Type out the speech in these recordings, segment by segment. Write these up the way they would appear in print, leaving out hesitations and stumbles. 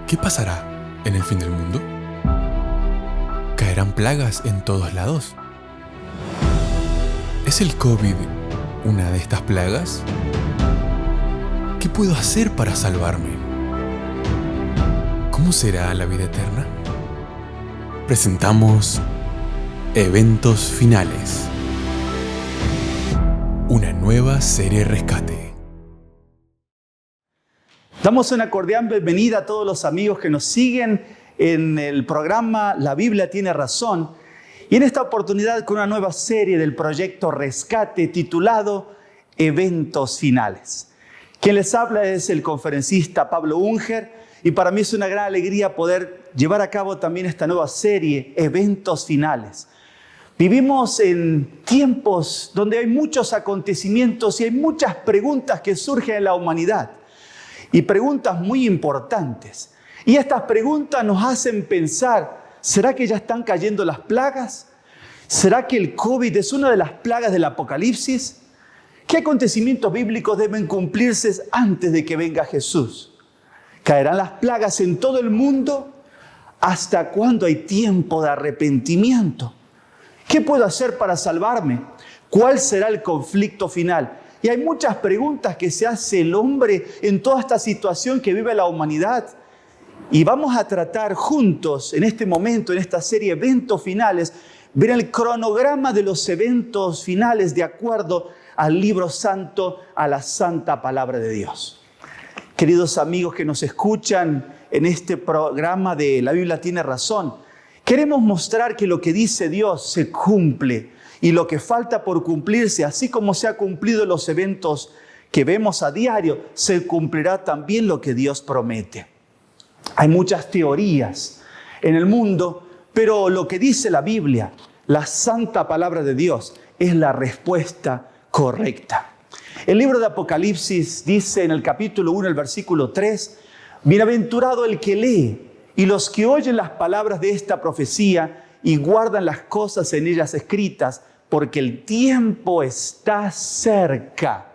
¿Qué pasará en el fin del mundo? ¿Caerán plagas en todos lados? ¿Es el COVID una de estas plagas? ¿Qué puedo hacer para salvarme? ¿Cómo será la vida eterna? Presentamos Eventos Finales, una nueva serie Rescate. Damos una cordial bienvenida a todos los amigos que nos siguen en el programa La Biblia tiene razón. Y en esta oportunidad con una nueva serie del proyecto Rescate titulado Eventos Finales. Quien les habla es el conferencista Pablo Unger y para mí es una gran alegría poder llevar a cabo también esta nueva serie Eventos Finales. Vivimos en tiempos donde hay muchos acontecimientos y hay muchas preguntas que surgen en la humanidad. Y preguntas muy importantes. Y estas preguntas nos hacen pensar, ¿será que ya están cayendo las plagas? ¿Será que el COVID es una de las plagas del Apocalipsis? ¿Qué acontecimientos bíblicos deben cumplirse antes de que venga Jesús? ¿Caerán las plagas en todo el mundo? ¿Hasta cuándo hay tiempo de arrepentimiento? ¿Qué puedo hacer para salvarme? ¿Cuál será el conflicto final? Y hay muchas preguntas que se hace el hombre en toda esta situación que vive la humanidad. Y vamos a tratar juntos en este momento, en esta serie Eventos Finales, ver el cronograma de los eventos finales de acuerdo al libro santo, a la santa palabra de Dios. Queridos amigos que nos escuchan en este programa de La Biblia tiene razón, queremos mostrar que lo que dice Dios se cumple. Y lo que falta por cumplirse, así como se ha cumplido en los eventos que vemos a diario, se cumplirá también lo que Dios promete. Hay muchas teorías en el mundo, pero lo que dice la Biblia, la santa palabra de Dios, es la respuesta correcta. El libro de Apocalipsis dice en el capítulo 1, el versículo 3, bienaventurado el que lee y los que oyen las palabras de esta profecía y guardan las cosas en ellas escritas, porque el tiempo está cerca.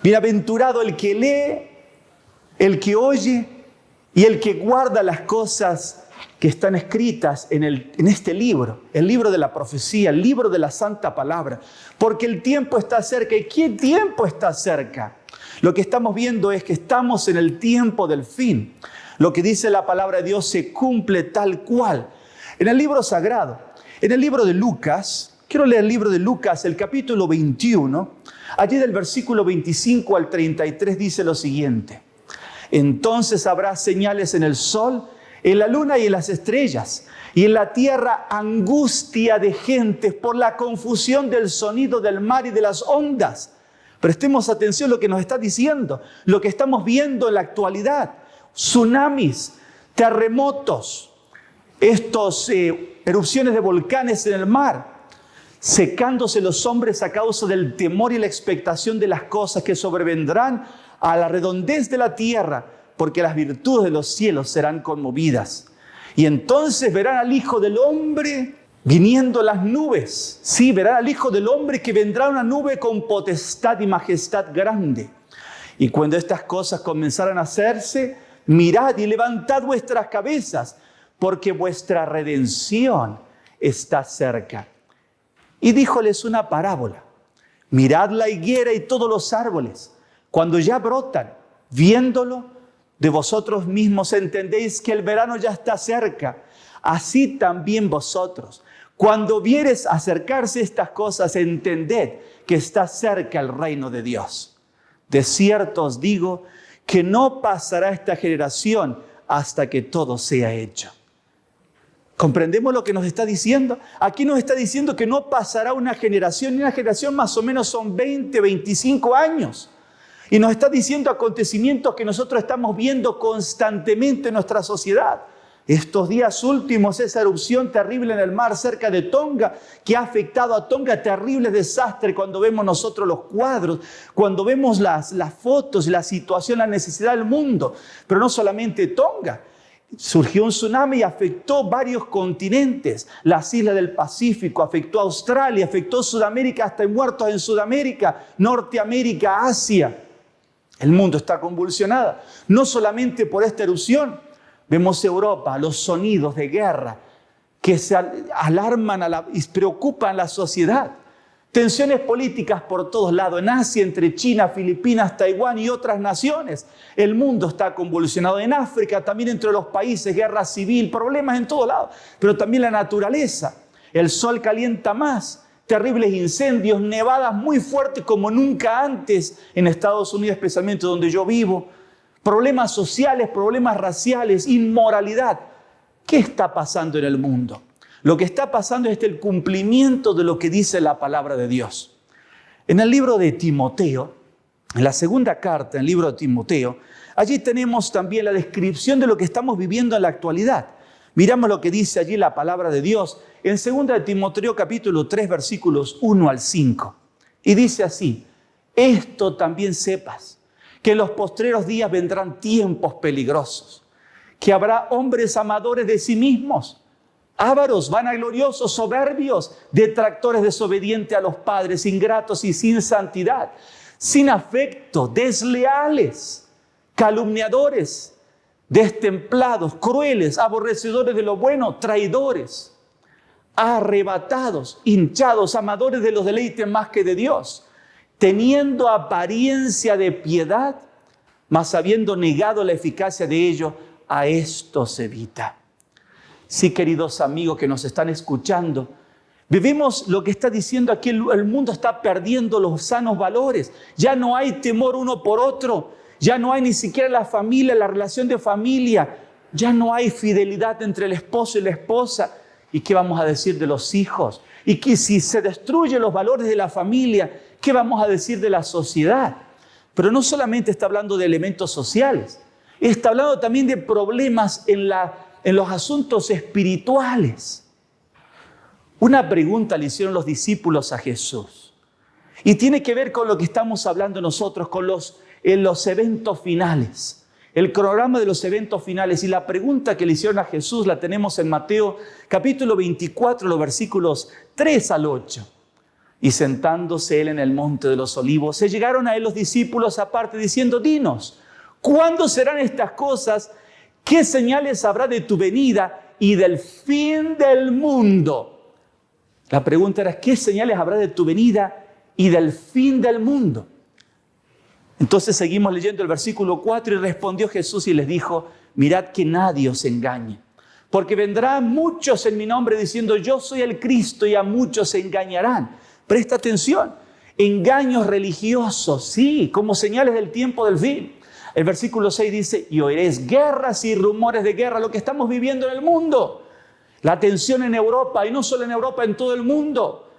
Bienaventurado el que lee, el que oye y el que guarda las cosas que están escritas en este libro, el libro de la profecía, el libro de la santa palabra, porque el tiempo está cerca. ¿Y qué tiempo está cerca? Lo que estamos viendo es que estamos en el tiempo del fin. Lo que dice la palabra de Dios se cumple tal cual. En el libro sagrado, en el libro de Lucas, quiero leer el libro de Lucas, el capítulo 21, allí del versículo 25 al 33 dice lo siguiente. Entonces habrá señales en el sol, en la luna y en las estrellas, y en la tierra angustia de gentes por la confusión del sonido del mar y de las ondas. Prestemos atención a lo que nos está diciendo, lo que estamos viendo en la actualidad. Tsunamis, terremotos, estas erupciones de volcanes en el mar, secándose los hombres a causa del temor y la expectación de las cosas que sobrevendrán a la redondez de la tierra, porque las virtudes de los cielos serán conmovidas. Y entonces verán al Hijo del Hombre viniendo las nubes. Sí, verán al Hijo del Hombre que vendrá una nube con potestad y majestad grande. Y cuando estas cosas comenzaran a hacerse, mirad y levantad vuestras cabezas, porque vuestra redención está cerca. Y díjoles una parábola. Mirad la higuera y todos los árboles, cuando ya brotan, viéndolo, de vosotros mismos entendéis que el verano ya está cerca. Así también vosotros, cuando viereis acercarse estas cosas, entended que está cerca el reino de Dios. De cierto os digo que no pasará esta generación hasta que todo sea hecho. ¿Comprendemos lo que nos está diciendo? Aquí nos está diciendo que no pasará una generación, y una generación más o menos son 20, 25 años. Y nos está diciendo acontecimientos que nosotros estamos viendo constantemente en nuestra sociedad. Estos días últimos, esa erupción terrible en el mar cerca de Tonga, que ha afectado a Tonga, terrible desastre cuando vemos nosotros los cuadros, cuando vemos las fotos, la situación, la necesidad del mundo. Pero no solamente Tonga. Surgió un tsunami y afectó varios continentes, las islas del Pacífico, afectó a Australia, afectó a Sudamérica, hasta hay muertos en Sudamérica, Norteamérica, Asia. El mundo está convulsionado, no solamente por esta erupción, Vemos Europa, los sonidos de guerra que se alarman y preocupan a la sociedad. Tensiones políticas por todos lados, en Asia, entre China, Filipinas, Taiwán y otras naciones. El mundo está convulsionado. En África, también entre los países, guerra civil, problemas en todos lados. Pero también la naturaleza. El sol calienta más, terribles incendios, nevadas muy fuertes como nunca antes en Estados Unidos, especialmente donde yo vivo. Problemas sociales, problemas raciales, inmoralidad. ¿Qué está pasando en el mundo? Lo que está pasando es el cumplimiento de lo que dice la palabra de Dios. En el libro de Timoteo, en la segunda carta, en el libro de Timoteo, allí tenemos también la descripción de lo que estamos viviendo en la actualidad. Miramos lo que dice allí la palabra de Dios en 2 de Timoteo capítulo 3, versículos 1 al 5. Y dice así: esto también sepas, que en los postreros días vendrán tiempos peligrosos, que habrá hombres amadores de sí mismos, ávaros, vanagloriosos, soberbios, detractores desobedientes a los padres, ingratos y sin santidad, sin afecto, desleales, calumniadores, destemplados, crueles, aborrecedores de lo bueno, traidores, arrebatados, hinchados, amadores de los deleites más que de Dios, teniendo apariencia de piedad, mas habiendo negado la eficacia de ello, a estos evita. Sí, queridos amigos que nos están escuchando, vivimos lo que está diciendo aquí, el mundo está perdiendo los sanos valores. Ya no hay temor uno por otro, ya no hay ni siquiera la familia, la relación de familia, ya no hay fidelidad entre el esposo y la esposa. ¿Y qué vamos a decir de los hijos? Y que si se destruyen los valores de la familia, ¿qué vamos a decir de la sociedad? Pero no solamente está hablando de elementos sociales, está hablando también de problemas en los asuntos espirituales. Una pregunta le hicieron los discípulos a Jesús y tiene que ver con lo que estamos hablando nosotros, en los eventos finales, el cronograma de los eventos finales. Y la pregunta que le hicieron a Jesús la tenemos en Mateo capítulo 24, los versículos 3 al 8. Y sentándose él en el monte de los olivos, se llegaron a él los discípulos aparte diciendo: dinos, ¿cuándo serán estas cosas? ¿Qué señales habrá de tu venida y del fin del mundo? La pregunta era: ¿qué señales habrá de tu venida y del fin del mundo? Entonces seguimos leyendo el versículo 4 y respondió Jesús y les dijo: mirad que nadie os engañe, porque vendrán muchos en mi nombre diciendo: yo soy el Cristo, y a muchos se engañarán. Presta atención, engaños religiosos, sí, como señales del tiempo del fin. El versículo 6 dice: y oiréis guerras y rumores de guerra, lo que estamos viviendo en el mundo. La tensión en Europa, y no solo en Europa, en todo el mundo.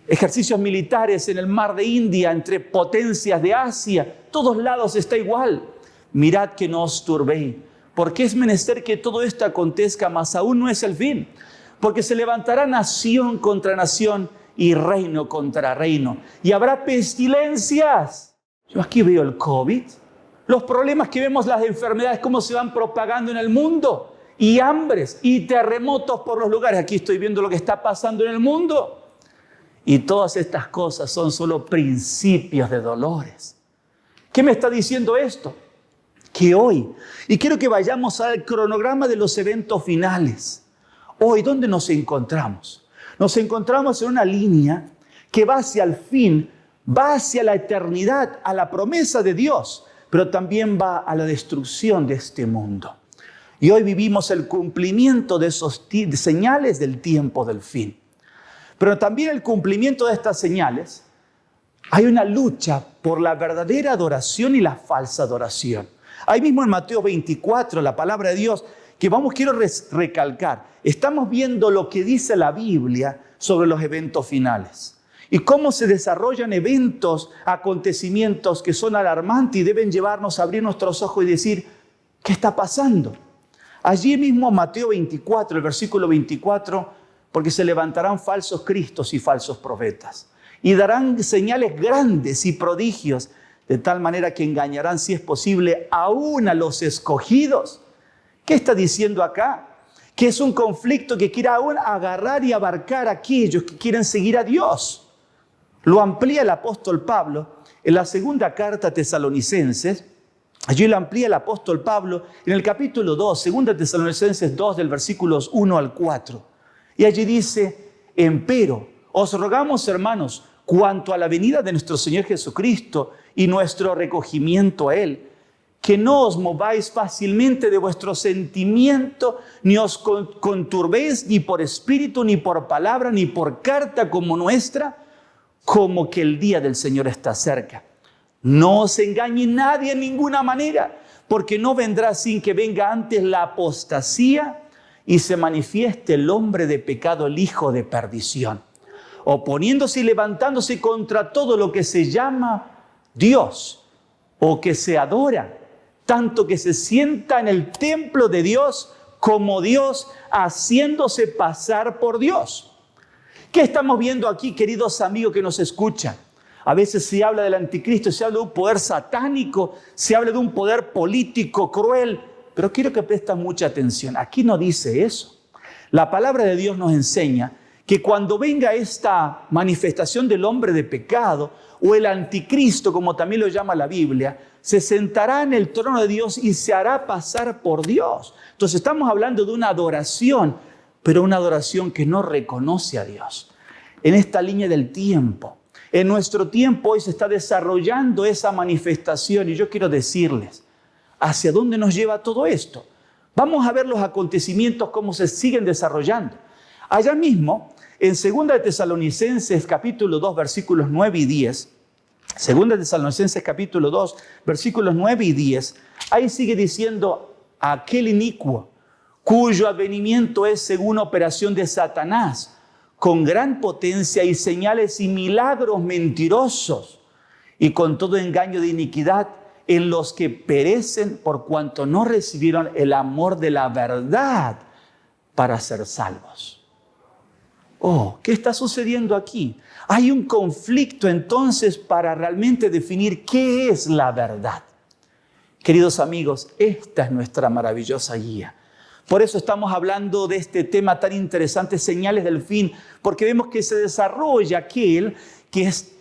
Ejercicios militares en el mar de India, entre potencias de Asia, todos lados está igual. Mirad que no os turbéis, porque es menester que todo esto acontezca, mas aún no es el fin. Porque se levantará nación contra nación y reino contra reino, y habrá pestilencias. Yo aquí veo el COVID, los problemas que vemos, las enfermedades, cómo se van propagando en el mundo, y hambres y terremotos por los lugares. Aquí estoy viendo lo que está pasando en el mundo. Y todas estas cosas son solo principios de dolores. ¿Qué me está diciendo esto? Que hoy, y quiero que vayamos al cronograma de los eventos finales. Hoy, ¿dónde nos encontramos? Nos encontramos en una línea que va hacia el fin, va hacia la eternidad, a la promesa de Dios, pero también va a la destrucción de este mundo. Y hoy vivimos el cumplimiento de esos señales del tiempo del fin. Pero también el cumplimiento de estas señales, hay una lucha por la verdadera adoración y la falsa adoración. Ahí mismo en Mateo 24, la palabra de Dios, que quiero recalcar. Estamos viendo lo que dice la Biblia sobre los eventos finales. Y cómo se desarrollan eventos, acontecimientos que son alarmantes y deben llevarnos a abrir nuestros ojos y decir: ¿qué está pasando? Allí mismo Mateo 24, el versículo 24, porque se levantarán falsos cristos y falsos profetas, y darán señales grandes y prodigios, de tal manera que engañarán, si es posible, aún a los escogidos. ¿Qué está diciendo acá? Que es un conflicto que quiere aún agarrar y abarcar a aquellos que quieren seguir a Dios. Lo amplía el apóstol Pablo en la segunda carta a Tesalonicenses, Allí lo amplía el apóstol Pablo en el capítulo 2, 2 Tesalonicenses 2, del versículos 1 al 4. Y allí dice: empero, os rogamos, hermanos, cuanto a la venida de nuestro Señor Jesucristo y nuestro recogimiento a Él, que no os mováis fácilmente de vuestro sentimiento, ni os conturbéis ni por espíritu, ni por palabra, ni por carta como nuestra, como que el día del Señor está cerca. No os engañe nadie en ninguna manera, porque no vendrá sin que venga antes la apostasía y se manifieste el hombre de pecado, el hijo de perdición, oponiéndose y levantándose contra todo lo que se llama Dios o que se adora, tanto que se sienta en el templo de Dios como Dios, haciéndose pasar por Dios. ¿Qué estamos viendo aquí, queridos amigos que nos escuchan? A veces se habla del anticristo, se habla de un poder satánico, se habla de un poder político cruel, pero quiero que presten mucha atención. Aquí no dice eso. La palabra de Dios nos enseña que cuando venga esta manifestación del hombre de pecado, o el anticristo, como también lo llama la Biblia, se sentará en el trono de Dios y se hará pasar por Dios. Entonces estamos hablando de una adoración, pero una adoración que no reconoce a Dios. En esta línea del tiempo, en nuestro tiempo hoy se está desarrollando esa manifestación, y yo quiero decirles, ¿hacia dónde nos lleva todo esto? Vamos a ver los acontecimientos, cómo se siguen desarrollando. Allá mismo, en 2 Tesalonicenses capítulo 2, versículos 9 y 10, 2 Tesalonicenses capítulo 2, versículos 9 y 10, ahí sigue diciendo: aquel inicuo, cuyo advenimiento es según operación de Satanás, con gran potencia y señales y milagros mentirosos, y con todo engaño de iniquidad, en los que perecen por cuanto no recibieron el amor de la verdad para ser salvos. Oh, ¿qué está sucediendo aquí? Hay un conflicto entonces para realmente definir qué es la verdad. Queridos amigos, esta es nuestra maravillosa guía. Por eso estamos hablando de este tema tan interesante, señales del fin, porque vemos que se desarrolla aquel que es,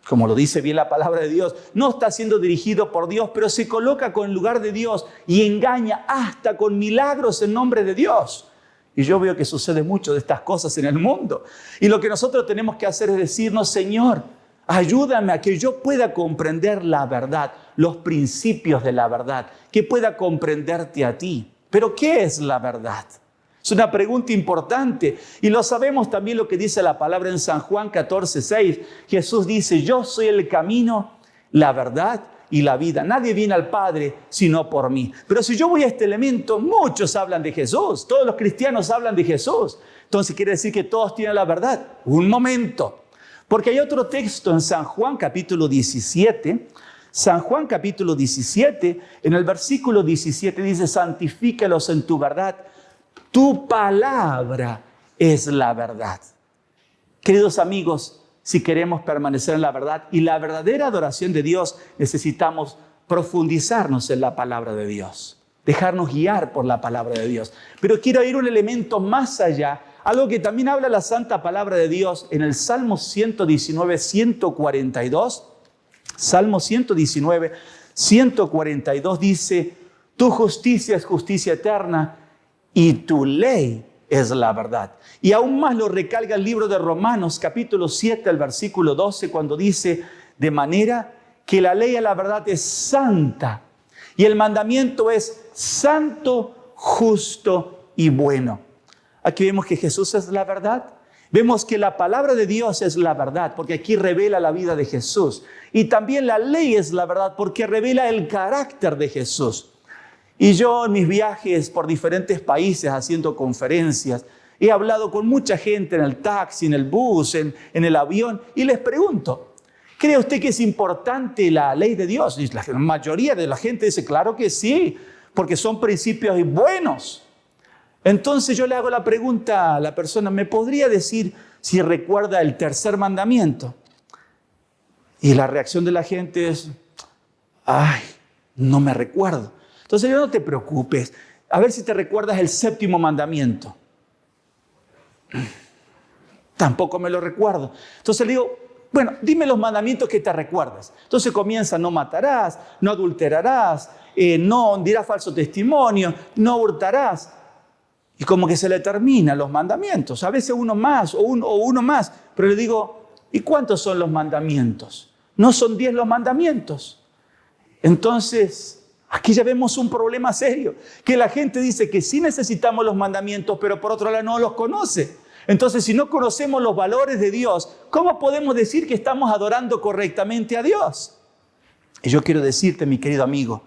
como lo dice bien la palabra de Dios, no está siendo dirigido por Dios, pero se coloca con el lugar de Dios y engaña hasta con milagros en nombre de Dios. Y yo veo que sucede mucho de estas cosas en el mundo. Y lo que nosotros tenemos que hacer es decirnos: Señor, ayúdame a que yo pueda comprender la verdad, los principios de la verdad, que pueda comprenderte a ti. Pero ¿qué es la verdad? Es una pregunta importante, y lo sabemos también lo que dice la palabra en San Juan 14:6. Jesús dice: yo soy el camino, la verdad y la vida. Nadie viene al Padre sino por mí. Pero si yo voy a este elemento, muchos hablan de Jesús. Todos los cristianos hablan de Jesús. Entonces quiere decir que todos tienen la verdad. Un momento. Porque hay otro texto en San Juan capítulo 17. San Juan capítulo 17, en el versículo 17 dice: santifícalos en tu verdad. Tu palabra es la verdad. Queridos amigos, si queremos permanecer en la verdad y la verdadera adoración de Dios, necesitamos profundizarnos en la palabra de Dios, dejarnos guiar por la palabra de Dios. Pero quiero ir un elemento más allá, algo que también habla la santa palabra de Dios en el Salmo 119, 142. Salmo 119, 142 dice: tu justicia es justicia eterna y tu ley es la verdad. Y aún más lo recalca el libro de Romanos, capítulo 7, el versículo 12, cuando dice: de manera que la ley a la verdad es santa y el mandamiento es santo, justo y bueno. Aquí vemos que Jesús es la verdad. Vemos que la palabra de Dios es la verdad, porque aquí revela la vida de Jesús. Y también la ley es la verdad, porque revela el carácter de Jesús. Y yo en mis viajes por diferentes países haciendo conferencias, he hablado con mucha gente en el taxi, en el bus, en el avión, y les pregunto: ¿cree usted que es importante la ley de Dios? Y la mayoría de la gente dice: claro que sí, porque son principios buenos. Entonces yo le hago la pregunta a la persona: ¿me podría decir si recuerda el tercer mandamiento? Y la reacción de la gente es: ay, no me recuerdo. Entonces yo: no te preocupes, a ver si te recuerdas el séptimo mandamiento. Tampoco me lo recuerdo. Entonces le digo: bueno, dime los mandamientos que te recuerdas. Entonces comienza: no matarás, no adulterarás, no dirás falso testimonio, no hurtarás. Y como que se le terminan los mandamientos. A veces uno más o uno más. Pero le digo, ¿y cuántos son los mandamientos? No son 10 los mandamientos. Entonces, aquí ya vemos un problema serio. Que la gente dice que sí necesitamos los mandamientos, pero por otro lado no los conoce. Entonces, si no conocemos los valores de Dios, ¿cómo podemos decir que estamos adorando correctamente a Dios? Y yo quiero decirte, mi querido amigo,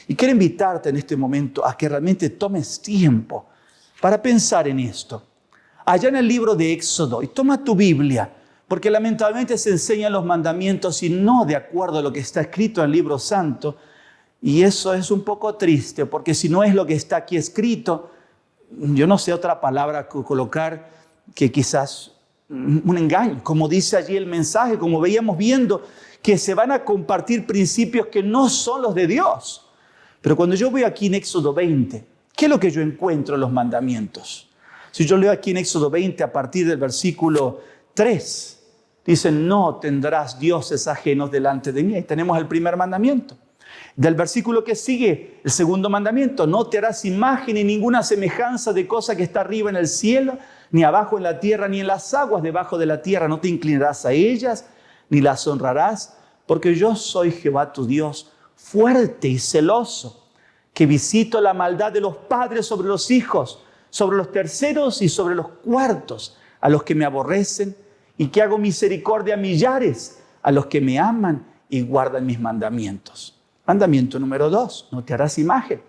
y quiero invitarte en este momento a que realmente tomes tiempo para pensar en esto. Allá en el libro de Éxodo, y toma tu Biblia, porque lamentablemente se enseñan los mandamientos y no de acuerdo a lo que está escrito en el libro santo, y eso es un poco triste, porque si no es lo que está aquí escrito, yo no sé otra palabra colocar que quizás un engaño, como dice allí el mensaje, como veíamos viendo, que se van a compartir principios que no son los de Dios. Pero cuando yo veo aquí en Éxodo 20, ¿qué es lo que yo encuentro en los mandamientos? Si yo leo aquí en Éxodo 20 a partir del versículo 3, dice: no tendrás dioses ajenos delante de mí. Ahí tenemos el primer mandamiento. Del versículo que sigue, el segundo mandamiento: no te harás imagen ni ninguna semejanza de cosa que está arriba en el cielo, ni abajo en la tierra, ni en las aguas debajo de la tierra. No te inclinarás a ellas, ni las honrarás, porque yo soy Jehová tu Dios, fuerte y celoso, que visito la maldad de los padres sobre los hijos, sobre los terceros y sobre los cuartos, a los que me aborrecen, y que hago misericordia a millares, a los que me aman y guardan mis mandamientos. Mandamiento número 2, no te harás imagen.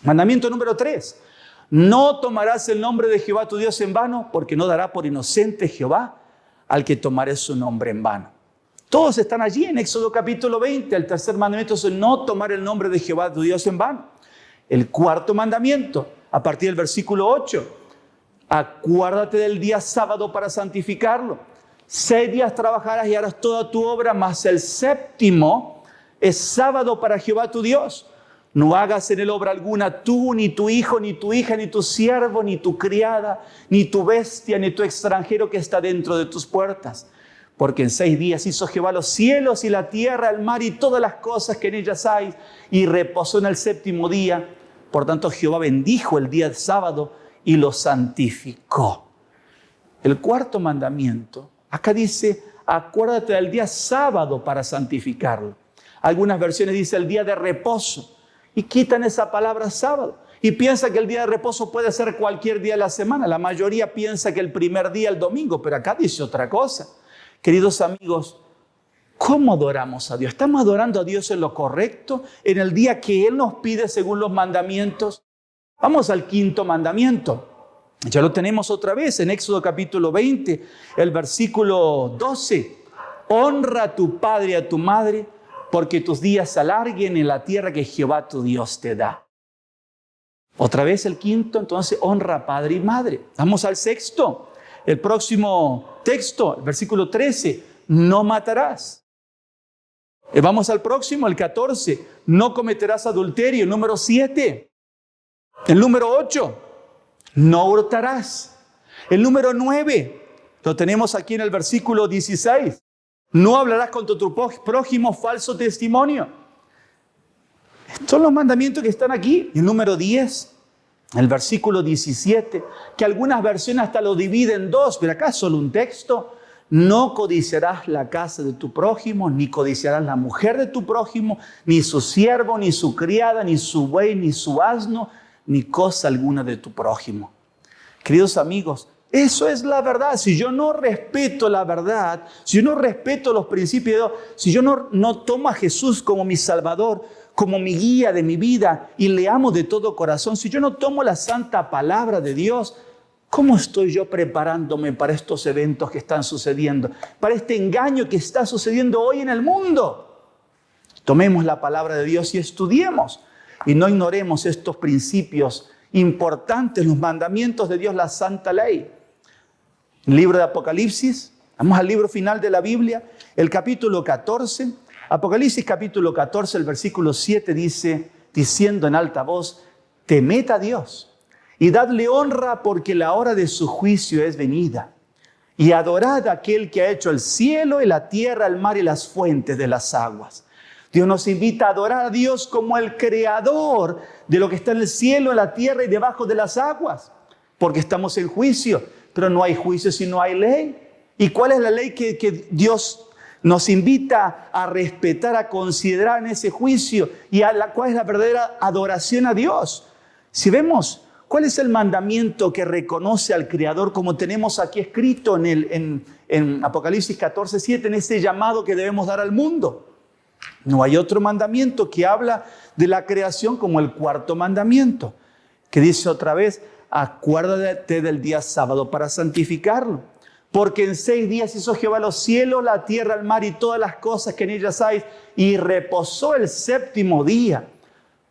Mandamiento número 3, no tomarás el nombre de Jehová tu Dios en vano, porque no dará por inocente Jehová al que tomare su nombre en vano. Todos están allí en Éxodo capítulo 20. El tercer mandamiento es no tomar el nombre de Jehová tu Dios en vano. El cuarto mandamiento, a partir del versículo 8, acuérdate del día sábado para santificarlo. 6 días trabajarás y harás toda tu obra, mas el séptimo es sábado para Jehová tu Dios. No hagas en él obra alguna, tú, ni tu hijo, ni tu hija, ni tu siervo, ni tu criada, ni tu bestia, ni tu extranjero que está dentro de tus puertas. Porque en 6 días hizo Jehová los cielos y la tierra, el mar y todas las cosas que en ellas hay, y reposó en el séptimo día. Por tanto, Jehová bendijo el día de sábado y lo santificó. El cuarto mandamiento, acá dice: acuérdate del día sábado para santificarlo. Algunas versiones dice el día de reposo, y quitan esa palabra sábado. Y piensa que el día de reposo puede ser cualquier día de la semana. La mayoría piensa que el primer día, el domingo, pero acá dice otra cosa. Queridos amigos, ¿cómo adoramos a Dios? ¿Estamos adorando a Dios en lo correcto? ¿En el día que Él nos pide según los mandamientos? Vamos al quinto mandamiento. Ya lo tenemos otra vez en Éxodo capítulo 20, el versículo 12. Honra a tu padre y a tu madre, porque tus días se alarguen en la tierra que Jehová tu Dios te da. Otra vez el quinto, entonces honra a padre y madre. Vamos al sexto. El próximo texto, el versículo 13, no matarás. Vamos al próximo, el 14, no cometerás adulterio. El número 7, el número 8, no hurtarás. El número 9, lo tenemos aquí en el versículo 16, no hablarás contra tu prójimo falso testimonio. Estos son los mandamientos que están aquí. El número 10, el versículo 17, que algunas versiones hasta lo dividen en 2, pero acá es solo un texto. No codiciarás la casa de tu prójimo, ni codiciarás la mujer de tu prójimo, ni su siervo, ni su criada, ni su buey, ni su asno, ni cosa alguna de tu prójimo. Queridos amigos, eso es la verdad. Si yo no respeto la verdad, si yo no respeto los principios de Dios, si yo no tomo a Jesús como mi Salvador, como mi guía de mi vida y le amo de todo corazón, si yo no tomo la santa palabra de Dios, ¿cómo estoy yo preparándome para estos eventos que están sucediendo? Para este engaño que está sucediendo hoy en el mundo. Tomemos la palabra de Dios y estudiemos. Y no ignoremos estos principios importantes, los mandamientos de Dios, la santa ley. El libro de Apocalipsis, vamos al libro final de la Biblia, el capítulo 14. Apocalipsis capítulo 14, el versículo 7 dice, diciendo en alta voz, temed a Dios y dadle honra porque la hora de su juicio es venida. y adorad a aquel que ha hecho el cielo y la tierra, el mar y las fuentes de las aguas. Dios nos invita a adorar a Dios como el creador de lo que está en el cielo, en la tierra y debajo de las aguas. Porque estamos en juicio, pero no hay juicio si no hay ley. ¿Y cuál es la ley que Dios nos invita a respetar, a considerar en ese juicio? ¿Y cuál es la verdadera adoración a Dios? Si vemos, ¿cuál es el mandamiento que reconoce al Creador, como tenemos aquí escrito en Apocalipsis 14:7, en ese llamado que debemos dar al mundo? No hay otro mandamiento que habla de la creación como el cuarto mandamiento, que dice otra vez: acuérdate del día sábado para santificarlo. Porque en 6 días hizo Jehová los cielos, la tierra, el mar y todas las cosas que en ellas hay, y reposó el séptimo día.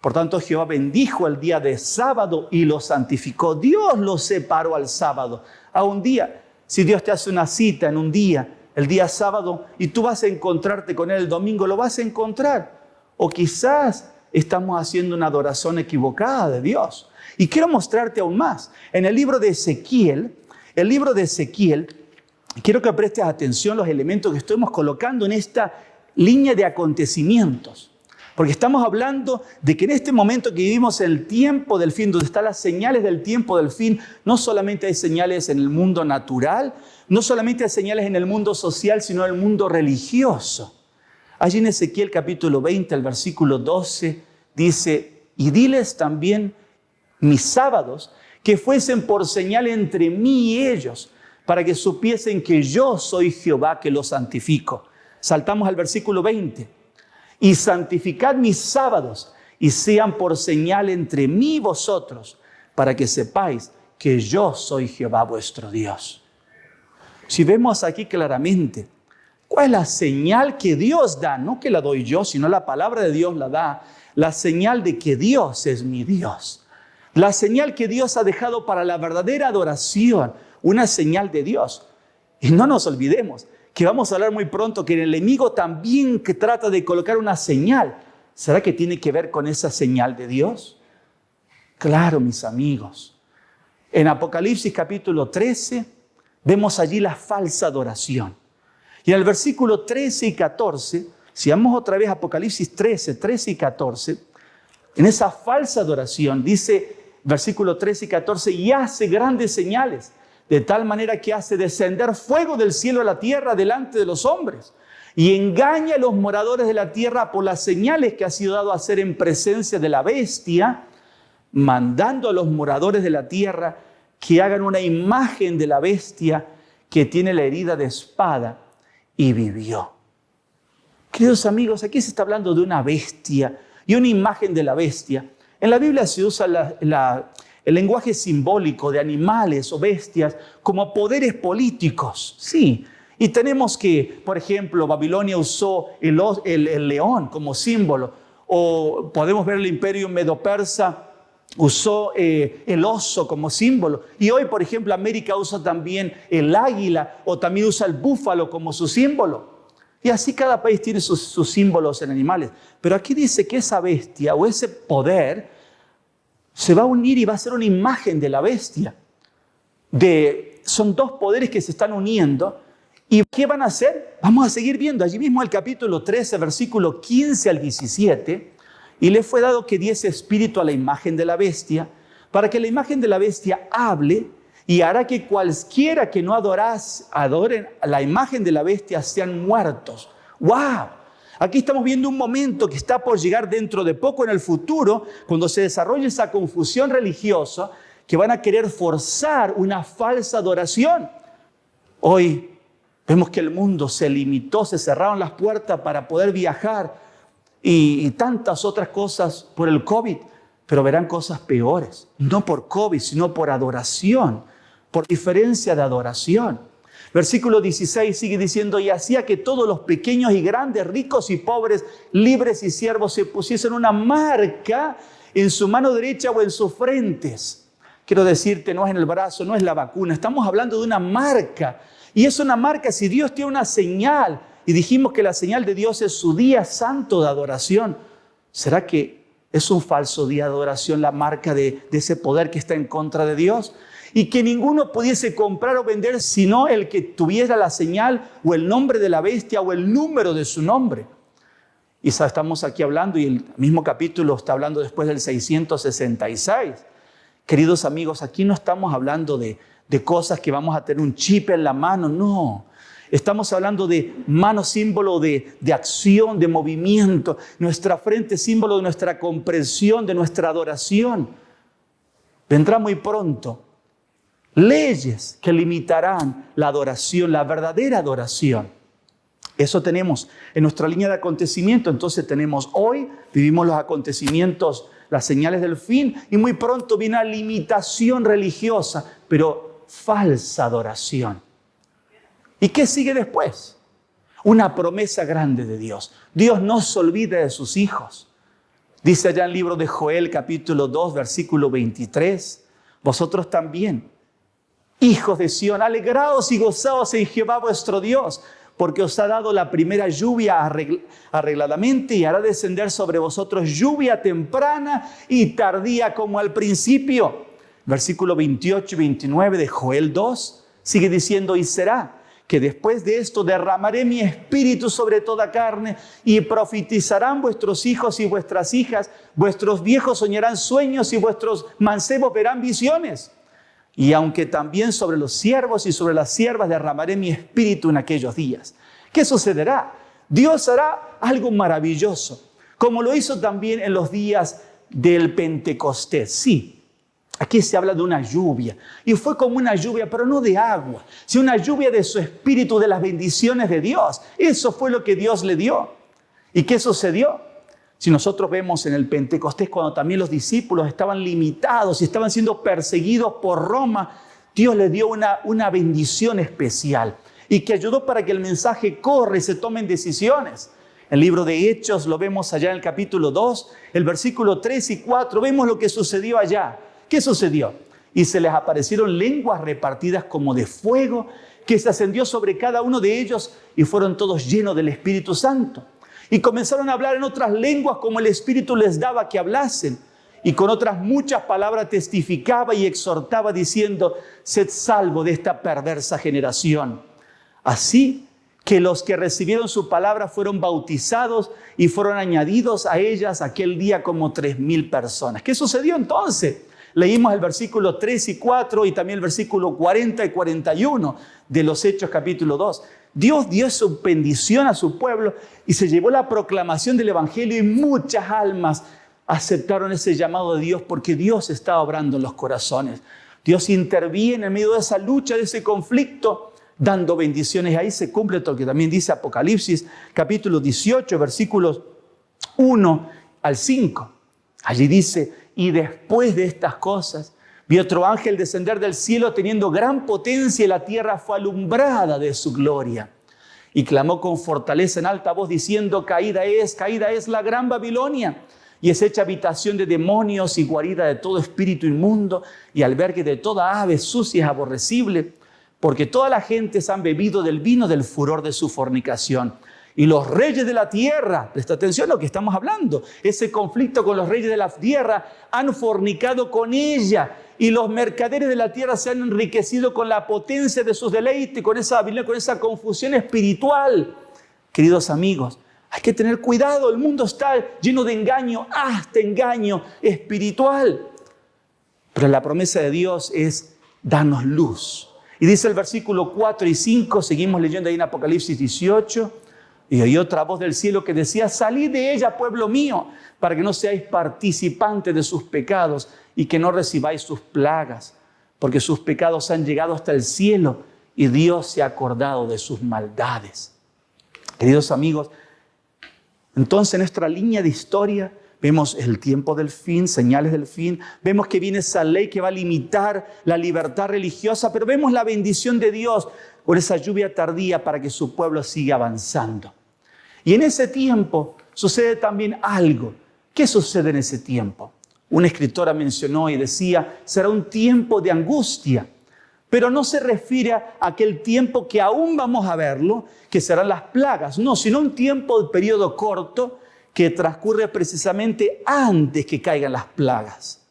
Por tanto, Jehová bendijo el día de sábado y lo santificó. Dios lo separó al sábado, a un día. Si Dios te hace una cita en un día, el día sábado, y tú vas a encontrarte con Él el domingo, lo vas a encontrar. O quizás estamos haciendo una adoración equivocada de Dios. Y quiero mostrarte aún más. En el libro de Ezequiel, quiero que prestes atención a los elementos que estamos colocando en esta línea de acontecimientos. Porque estamos hablando de que en este momento que vivimos en el tiempo del fin, donde están las señales del tiempo del fin, no solamente hay señales en el mundo natural, no solamente hay señales en el mundo social, sino en el mundo religioso. Allí en Ezequiel capítulo 20, el versículo 12, dice: y diles también mis sábados, que fuesen por señal entre mí y ellos, para que supiesen que yo soy Jehová que los santifico. Saltamos al versículo 20. Y santificad mis sábados, y sean por señal entre mí y vosotros, para que sepáis que yo soy Jehová vuestro Dios. Si vemos aquí claramente, ¿cuál es la señal que Dios da? No que la doy yo, sino la palabra de Dios la da. La señal de que Dios es mi Dios. La señal que Dios ha dejado para la verdadera adoración. Una señal de Dios. Y no nos olvidemos que vamos a hablar muy pronto que el enemigo también que trata de colocar una señal. ¿Será que tiene que ver con esa señal de Dios? Claro, mis amigos. En Apocalipsis capítulo 13 vemos allí la falsa adoración. Y en el versículo 13 y 14, si vamos otra vez a Apocalipsis 13 y 14, en esa falsa adoración dice, versículo 13 y 14, y hace grandes señales, de tal manera que hace descender fuego del cielo a la tierra delante de los hombres, y engaña a los moradores de la tierra por las señales que ha sido dado a hacer en presencia de la bestia, mandando a los moradores de la tierra que hagan una imagen de la bestia que tiene la herida de espada y vivió. Queridos amigos, aquí se está hablando de una bestia y una imagen de la bestia. En la Biblia se usa el lenguaje simbólico de animales o bestias como poderes políticos. Sí, y tenemos que, por ejemplo, Babilonia usó el león como símbolo, o podemos ver el imperio medo-persa usó el oso como símbolo. Y hoy, por ejemplo, América usa también el águila o también usa el búfalo como su símbolo. Y así cada país tiene sus símbolos en animales. Pero aquí dice que esa bestia o ese poder se va a unir y va a ser una imagen de la bestia. Son dos poderes que se están uniendo. ¿Y qué van a hacer? Vamos a seguir viendo. Allí mismo el capítulo 13, versículo 15 al 17. Y le fue dado que diese espíritu a la imagen de la bestia, para que la imagen de la bestia hable, y hará que cualquiera que no adoren a la imagen de la bestia sean muertos. ¡Wow! Aquí estamos viendo un momento que está por llegar dentro de poco en el futuro, cuando se desarrolle esa confusión religiosa, que van a querer forzar una falsa adoración. Hoy vemos que el mundo se limitó, se cerraron las puertas para poder viajar, y tantas otras cosas por el COVID, pero verán cosas peores, no por COVID, sino por adoración, por diferencia de adoración. Versículo 16 sigue diciendo, y hacía que todos los pequeños y grandes, ricos y pobres, libres y siervos se pusiesen una marca en su mano derecha o en sus frentes. Quiero decirte, no es en el brazo, no es la vacuna, estamos hablando de una marca. Y es una marca, si Dios tiene una señal, y dijimos que la señal de Dios es su día santo de adoración, ¿será que Es un falso día de adoración, la marca de ese poder que está en contra de Dios. Y que ninguno pudiese comprar o vender sino el que tuviera la señal o el nombre de la bestia o el número de su nombre. Y estamos aquí hablando, y el mismo capítulo está hablando después del 666. Queridos amigos, aquí no estamos hablando de cosas que vamos a tener un chip en la mano, no. Estamos hablando de mano, símbolo de acción, de movimiento. Nuestra frente, símbolo de nuestra comprensión, de nuestra adoración. Vendrá muy pronto leyes que limitarán la adoración, la verdadera adoración. Eso tenemos en nuestra línea de acontecimiento. Entonces tenemos hoy, vivimos los acontecimientos, las señales del fin, y muy pronto viene una limitación religiosa, pero falsa adoración. ¿Y qué sigue después? Una promesa grande de Dios. Dios no se olvida de sus hijos. Dice allá en el libro de Joel, capítulo 2, versículo 23, vosotros también, hijos de Sión, alegraos y gozaos en Jehová vuestro Dios, porque os ha dado la primera lluvia arregladamente y hará descender sobre vosotros lluvia temprana y tardía como al principio. Versículo 28 y 29 de Joel 2 sigue diciendo, y será que después de esto derramaré mi espíritu sobre toda carne y profetizarán vuestros hijos y vuestras hijas, vuestros viejos soñarán sueños y vuestros mancebos verán visiones. Y aunque también sobre los siervos y sobre las siervas derramaré mi espíritu en aquellos días. ¿Qué sucederá? Dios hará algo maravilloso, como lo hizo también en los días del Pentecostés. Sí, aquí se habla de una lluvia. Y fue como una lluvia, pero no de agua, sino una lluvia de su espíritu, de las bendiciones de Dios. Eso fue lo que Dios le dio. ¿Y qué sucedió? Si nosotros vemos en el Pentecostés, cuando también los discípulos estaban limitados y estaban siendo perseguidos por Roma, Dios les dio una bendición especial y que ayudó para que el mensaje corra y se tomen decisiones. El libro de Hechos lo vemos allá en el capítulo 2, el versículo 3 y 4, vemos lo que sucedió allá. ¿Qué sucedió? Y se les aparecieron lenguas repartidas como de fuego, que se ascendió sobre cada uno de ellos y fueron todos llenos del Espíritu Santo. Y comenzaron a hablar en otras lenguas como el Espíritu les daba que hablasen. Y con otras muchas palabras testificaba y exhortaba diciendo, sed salvo de esta perversa generación. Así que los que recibieron su palabra fueron bautizados y fueron añadidos a ellas aquel día como 3,000 personas. ¿Qué sucedió entonces? Leímos el versículo 3 y 4 y también el versículo 40 y 41 de los Hechos capítulo 2. Dios dio su bendición a su pueblo y se llevó la proclamación del Evangelio y muchas almas aceptaron ese llamado de Dios porque Dios estaba obrando en los corazones. Dios interviene en medio de esa lucha, de ese conflicto, dando bendiciones. Ahí se cumple todo lo que también dice Apocalipsis capítulo 18, versículos 1 al 5. Allí dice, y después de estas cosas, vi otro ángel descender del cielo teniendo gran potencia y la tierra fue alumbrada de su gloria. Y clamó con fortaleza en alta voz diciendo, caída es la gran Babilonia y es hecha habitación de demonios y guarida de todo espíritu inmundo y albergue de toda ave sucia y aborrecible, porque todas las gentes han bebido del vino del furor de su fornicación. Y los reyes de la tierra, presta atención a lo que estamos hablando, ese conflicto con los reyes de la tierra han fornicado con ella y los mercaderes de la tierra se han enriquecido con la potencia de sus deleites, con esa confusión espiritual. Queridos amigos, hay que tener cuidado, el mundo está lleno de engaño, hasta engaño espiritual. Pero la promesa de Dios es darnos luz. Y dice el versículo 4 y 5, seguimos leyendo ahí en Apocalipsis 18, y oí otra voz del cielo que decía, salid de ella, pueblo mío, para que no seáis participantes de sus pecados y que no recibáis sus plagas, porque sus pecados han llegado hasta el cielo y Dios se ha acordado de sus maldades. Queridos amigos, entonces en nuestra línea de historia vemos el tiempo del fin, señales del fin, vemos que viene esa ley que va a limitar la libertad religiosa, pero vemos la bendición de Dios por esa lluvia tardía para que su pueblo siga avanzando. Y en ese tiempo sucede también algo. ¿Qué sucede en ese tiempo? Una escritora mencionó y decía, será un tiempo de angustia, pero no se refiere a aquel tiempo que aún vamos a verlo, que serán las plagas, no, sino un tiempo de periodo corto, que transcurre precisamente antes que caigan las plagas.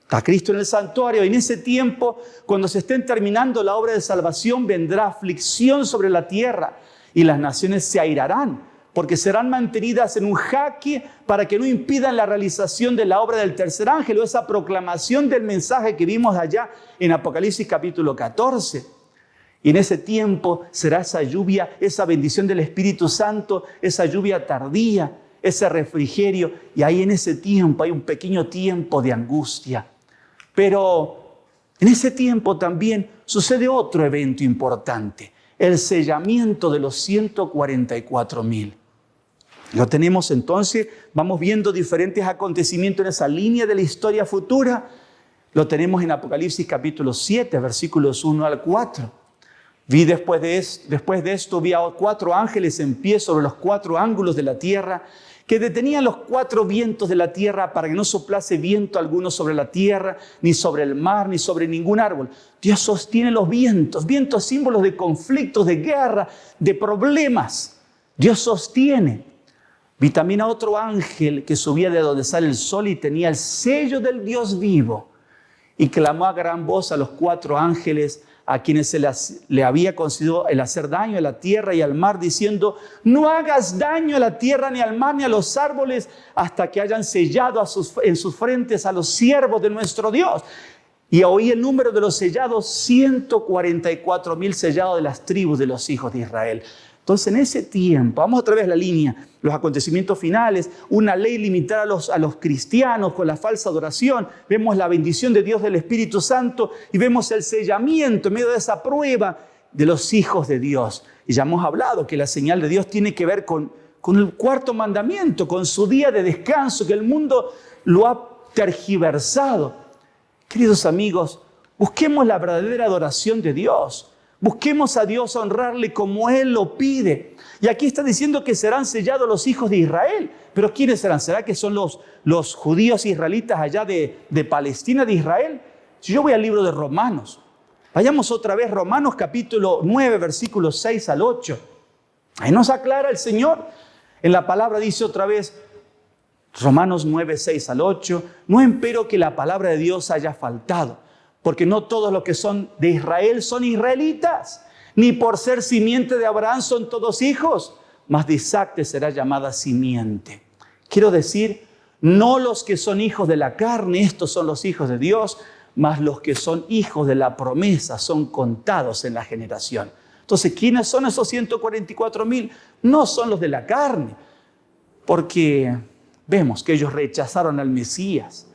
Está Cristo en el santuario y en ese tiempo, cuando se estén terminando la obra de salvación, vendrá aflicción sobre la tierra y las naciones se airarán, porque serán mantenidas en un jaque para que no impidan la realización de la obra del tercer ángel o esa proclamación del mensaje que vimos allá en Apocalipsis capítulo 14. Y en ese tiempo será esa lluvia, esa bendición del Espíritu Santo, esa lluvia tardía, ese refrigerio. Y ahí en ese tiempo hay un pequeño tiempo de angustia. Pero en ese tiempo también sucede otro evento importante, el sellamiento de los 144,000. Lo tenemos entonces, vamos viendo diferentes acontecimientos en esa línea de la historia futura. Lo tenemos en Apocalipsis capítulo 7, versículos 1 al 4. Después de esto vi a 4 ángeles en pie sobre los 4 ángulos de la tierra, que detenían los 4 vientos de la tierra para que no soplase viento alguno sobre la tierra, ni sobre el mar, ni sobre ningún árbol. Dios sostiene los vientos, vientos símbolos de conflictos, de guerra, de problemas. Dios sostiene. Vi también a otro ángel que subía de donde sale el sol y tenía el sello del Dios vivo. Y clamó a gran voz a los 4 ángeles a quienes se le había concedido el hacer daño a la tierra y al mar, diciendo: no hagas daño a la tierra, ni al mar, ni a los árboles, hasta que hayan sellado en sus frentes a los siervos de nuestro Dios. Y oí el número de los sellados, 144,000 sellados de las tribus de los hijos de Israel. Entonces, en ese tiempo, vamos otra vez a la línea, los acontecimientos finales, una ley limitada a los cristianos con la falsa adoración, vemos la bendición de Dios del Espíritu Santo y vemos el sellamiento en medio de esa prueba de los hijos de Dios. Y ya hemos hablado que la señal de Dios tiene que ver con el 4º mandamiento, con su día de descanso, que el mundo lo ha tergiversado. Queridos amigos, busquemos la verdadera adoración de Dios. Busquemos a Dios a honrarle como Él lo pide. Y aquí está diciendo que serán sellados los hijos de Israel. ¿Pero quiénes serán? ¿Será que son los judíos israelitas allá de Palestina, de Israel? Si yo voy al libro de Romanos, vayamos otra vez, Romanos capítulo 9, versículos 6 al 8. Ahí nos aclara el Señor. En la palabra dice otra vez, Romanos 9, 6 al 8, no empero que la palabra de Dios haya faltado, porque no todos los que son de Israel son israelitas, ni por ser simiente de Abraham son todos hijos, mas de Isaac te será llamada simiente. Quiero decir, no los que son hijos de la carne, estos son los hijos de Dios, mas los que son hijos de la promesa son contados en la generación. Entonces, ¿quiénes son esos 144,000? No son los de la carne, porque vemos que ellos rechazaron al Mesías.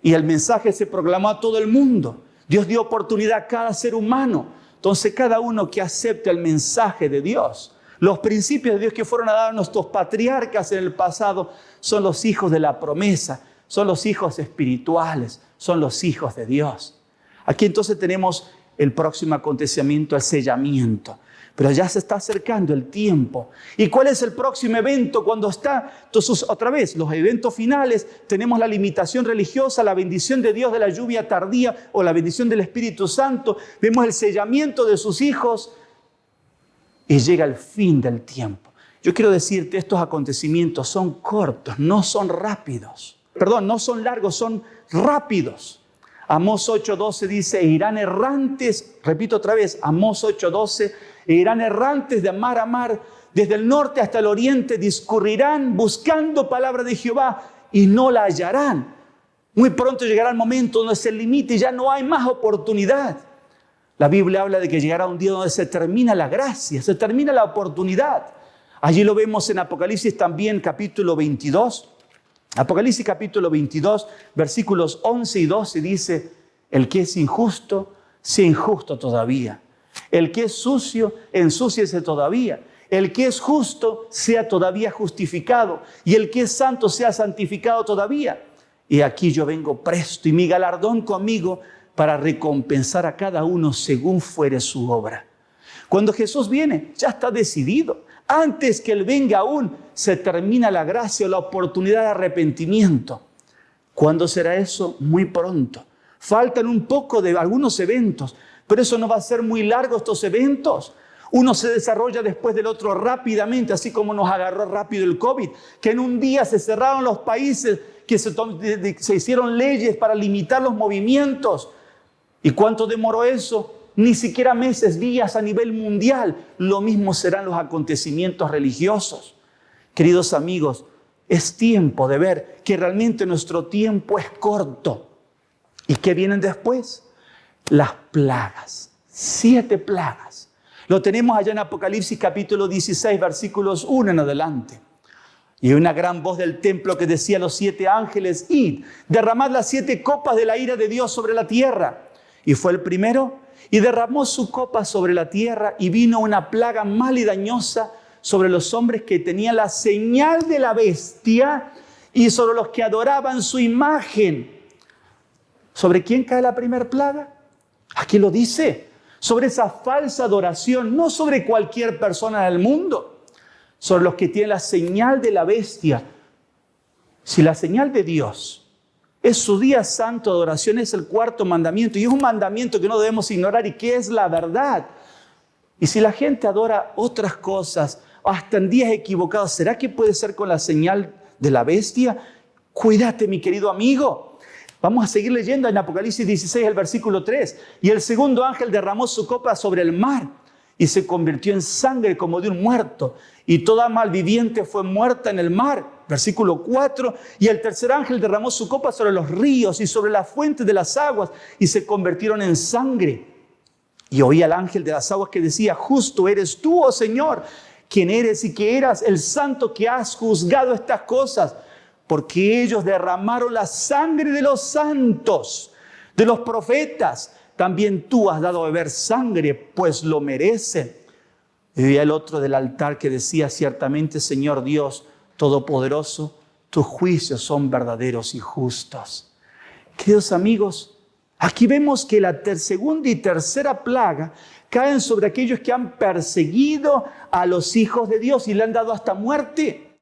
Y el mensaje se proclamó a todo el mundo. Dios dio oportunidad a cada ser humano. Entonces, cada uno que acepte el mensaje de Dios, los principios de Dios que fueron a dar a nuestros patriarcas en el pasado, son los hijos de la promesa, son los hijos espirituales, son los hijos de Dios. Aquí entonces tenemos el próximo acontecimiento, el sellamiento. Pero ya se está acercando el tiempo. ¿Y cuál es el próximo evento cuando está? Entonces, otra vez, los eventos finales, tenemos la limitación religiosa, la bendición de Dios de la lluvia tardía o la bendición del Espíritu Santo. Vemos el sellamiento de sus hijos y llega el fin del tiempo. Yo quiero decirte, estos acontecimientos son cortos, no son rápidos. Perdón, no son largos, son rápidos. Amós 8:12 dice, irán errantes, repito otra vez, Amós 8:12, e irán errantes de mar a mar, desde el norte hasta el oriente, discurrirán buscando palabra de Jehová y no la hallarán. Muy pronto llegará el momento donde se limite y ya no hay más oportunidad. La Biblia habla de que llegará un día donde se termina la gracia, se termina la oportunidad. Allí lo vemos en Apocalipsis también, capítulo 22. Apocalipsis capítulo 22, versículos 11 y 12 dice, el que es injusto, sea injusto todavía. El que es sucio, ensúciese todavía. El que es justo, sea todavía justificado. Y el que es santo, sea santificado todavía. Y aquí yo vengo presto y mi galardón conmigo para recompensar a cada uno según fuere su obra. Cuando Jesús viene, ya está decidido. Antes que Él venga aún, se termina la gracia o la oportunidad de arrepentimiento. ¿Cuándo será eso? Muy pronto. Faltan un poco de algunos eventos, pero eso no va a ser muy largo estos eventos. Uno se desarrolla después del otro rápidamente, así como nos agarró rápido el COVID, que en un día se cerraron los países, que se hicieron leyes para limitar los movimientos. ¿Y cuánto demoró eso? Ni siquiera meses, días a nivel mundial. Lo mismo serán los acontecimientos religiosos. Queridos amigos, es tiempo de ver que realmente nuestro tiempo es corto. ¿Y qué vienen después? Las plagas. 7 plagas. Lo tenemos allá en Apocalipsis capítulo 16, versículos 1 en adelante. Y una gran voz del templo que decía a los 7 ángeles: id, derramad las 7 copas de la ira de Dios sobre la tierra. Y fue el primero, y derramó su copa sobre la tierra, y vino una plaga mala y dañosa sobre los hombres que tenían la señal de la bestia y sobre los que adoraban su imagen. ¿Sobre quién cae la primera plaga? Aquí lo dice, sobre esa falsa adoración, no sobre cualquier persona del mundo, sobre los que tienen la señal de la bestia. Si la señal de Dios es su día santo de adoración, es el 4º mandamiento, y es un mandamiento que no debemos ignorar y que es la verdad. Y si la gente adora otras cosas, hasta en días equivocados, ¿será que puede ser con la señal de la bestia? Cuídate, mi querido amigo. Vamos a seguir leyendo en Apocalipsis 16, el versículo 3. Y el segundo ángel derramó su copa sobre el mar y se convirtió en sangre como de un muerto. Y toda malviviente fue muerta en el mar. Versículo 4. Y el tercer ángel derramó su copa sobre los ríos y sobre las fuentes de las aguas y se convirtieron en sangre. Y oí al ángel de las aguas que decía: justo eres tú, oh Señor, quien eres y que eras el santo que has juzgado estas cosas, porque ellos derramaron la sangre de los santos, de los profetas. También tú has dado a beber sangre, pues lo merecen. Y oí al otro del altar que decía: ciertamente, Señor Dios Todopoderoso, tus juicios son verdaderos y justos. Queridos amigos, aquí vemos que la segunda y tercera plaga caen sobre aquellos que han perseguido a los hijos de Dios y le han dado hasta muerte.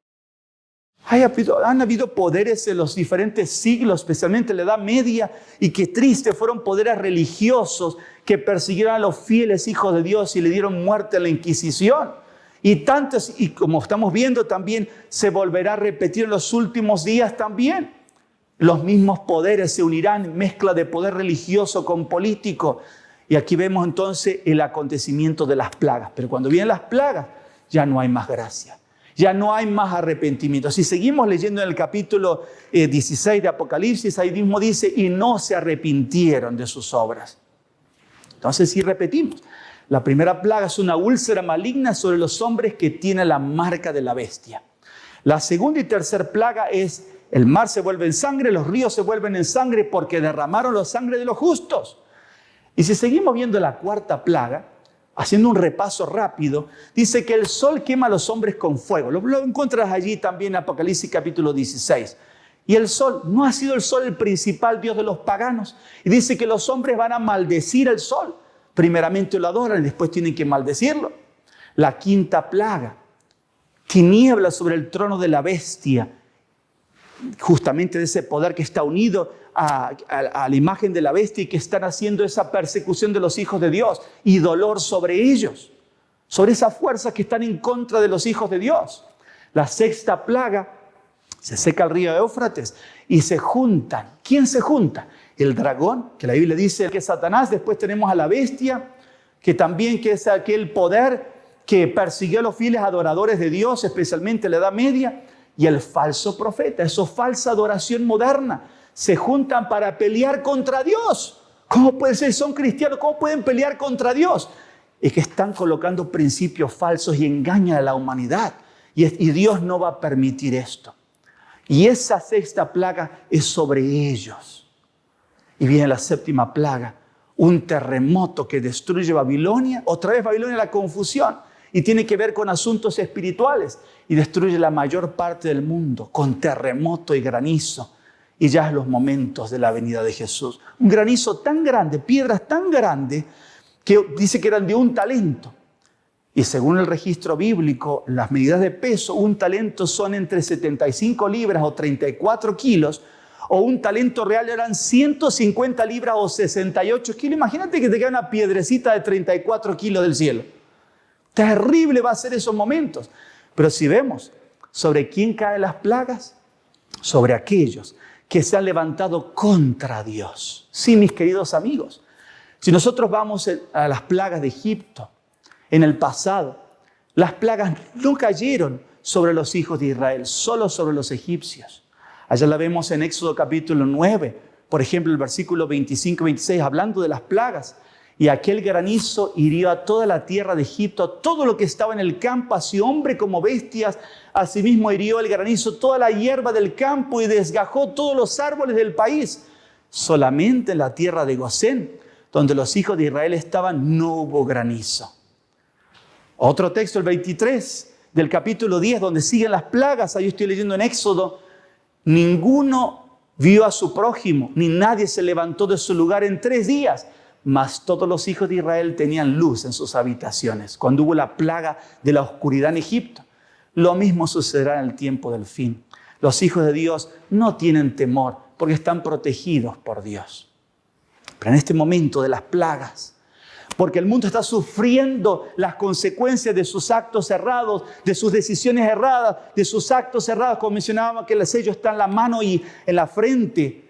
Han habido poderes en los diferentes siglos, especialmente en la Edad Media, y qué triste, fueron poderes religiosos que persiguieron a los fieles hijos de Dios y le dieron muerte a la Inquisición. Y tantos, y como estamos viendo también, se volverá a repetir en los últimos días también. Los mismos poderes se unirán, mezcla de poder religioso con político. Y aquí vemos entonces el acontecimiento de las plagas. Pero cuando vienen las plagas, ya no hay más gracia. Ya no hay más arrepentimiento. Si seguimos leyendo en el capítulo 16 de Apocalipsis, ahí mismo dice: y no se arrepintieron de sus obras. Entonces, si repetimos, la primera plaga es una úlcera maligna sobre los hombres que tienen la marca de la bestia. La segunda y tercera plaga es: el mar se vuelve en sangre, los ríos se vuelven en sangre porque derramaron la sangre de los justos. Y si seguimos viendo la cuarta plaga, haciendo un repaso rápido, dice que el sol quema a los hombres con fuego. Lo encuentras allí también en Apocalipsis capítulo 16. Y el sol no ha sido el sol el principal dios de los paganos. Y dice que los hombres van a maldecir el sol. Primeramente lo adoran y después tienen que maldecirlo. La quinta plaga, tinieblas sobre el trono de la bestia, justamente de ese poder que está unido a la imagen de la bestia y que están haciendo esa persecución de los hijos de Dios, y dolor sobre ellos, sobre esas fuerzas que están en contra de los hijos de Dios. La sexta plaga, se seca el río Éufrates y se juntan. ¿Quién se junta? El dragón, que la Biblia dice que es Satanás. Después tenemos a la bestia, que también que es aquel poder que persiguió a los fieles adoradores de Dios, especialmente en la Edad Media. Y el falso profeta, eso falsa adoración moderna, se juntan para pelear contra Dios. ¿Cómo puede ser? Son cristianos, ¿cómo pueden pelear contra Dios? Es que están colocando principios falsos y engañan a la humanidad. Y Dios no va a permitir esto. Y esa sexta plaga es sobre ellos. Y viene la séptima plaga, un terremoto que destruye Babilonia. Otra vez Babilonia, la confusión. Y tiene que ver con asuntos espirituales. Y destruye la mayor parte del mundo con terremoto y granizo. Y ya es los momentos de la venida de Jesús. Un granizo tan grande, piedras tan grandes, que dice que eran de 1 talento. Y según el registro bíblico, las medidas de peso, 1 talento son entre 75 libras o 34 kilos. O 1 talento real eran 150 libras o 68 kilos. Imagínate que te cae una piedrecita de 34 kilos del cielo. Terrible va a ser esos momentos. Pero si vemos sobre quién caen las plagas, sobre aquellos que se han levantado contra Dios. Sí, mis queridos amigos, si nosotros vamos a las plagas de Egipto, en el pasado, las plagas no cayeron sobre los hijos de Israel, solo sobre los egipcios. Allá la vemos en Éxodo capítulo 9, por ejemplo, el versículo 25-26, hablando de las plagas. Y aquel granizo hirió a toda la tierra de Egipto, a todo lo que estaba en el campo, así hombre como bestias. Asimismo hirió el granizo toda la hierba del campo y desgajó todos los árboles del país. Solamente en la tierra de Gosén, donde los hijos de Israel estaban, no hubo granizo. Otro texto, el 23 del capítulo 10, donde siguen las plagas. Ahí estoy leyendo en Éxodo. Ninguno vio a su prójimo, ni nadie se levantó de su lugar en 3 días. Mas todos los hijos de Israel tenían luz en sus habitaciones. Cuando hubo la plaga de la oscuridad en Egipto, lo mismo sucederá en el tiempo del fin. Los hijos de Dios no tienen temor porque están protegidos por Dios. Pero en este momento de las plagas, porque el mundo está sufriendo las consecuencias de sus actos errados, de sus decisiones erradas, de sus actos errados, como mencionábamos que el sello está en la mano y en la frente.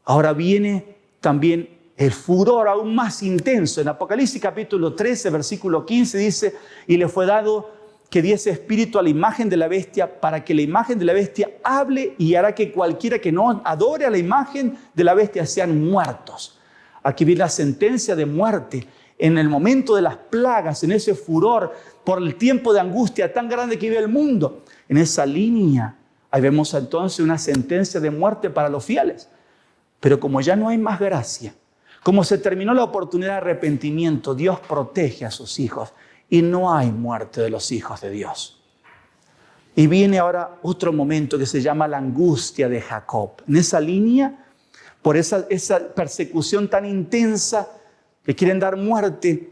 Ahora viene también el furor aún más intenso. En Apocalipsis capítulo 13, versículo 15 dice, y le fue dado que diese espíritu a la imagen de la bestia, para que la imagen de la bestia hable, y hará que cualquiera que no adore a la imagen de la bestia sean muertos. Aquí viene la sentencia de muerte. En el momento de las plagas, en ese furor, por el tiempo de angustia tan grande que vive el mundo, en esa línea, ahí vemos entonces una sentencia de muerte para los fieles. Pero como ya no hay más gracia, como se terminó la oportunidad de arrepentimiento, Dios protege a sus hijos y no hay muerte de los hijos de Dios. Y viene ahora otro momento que se llama la angustia de Jacob. En esa línea, por esa persecución tan intensa, que quieren dar muerte,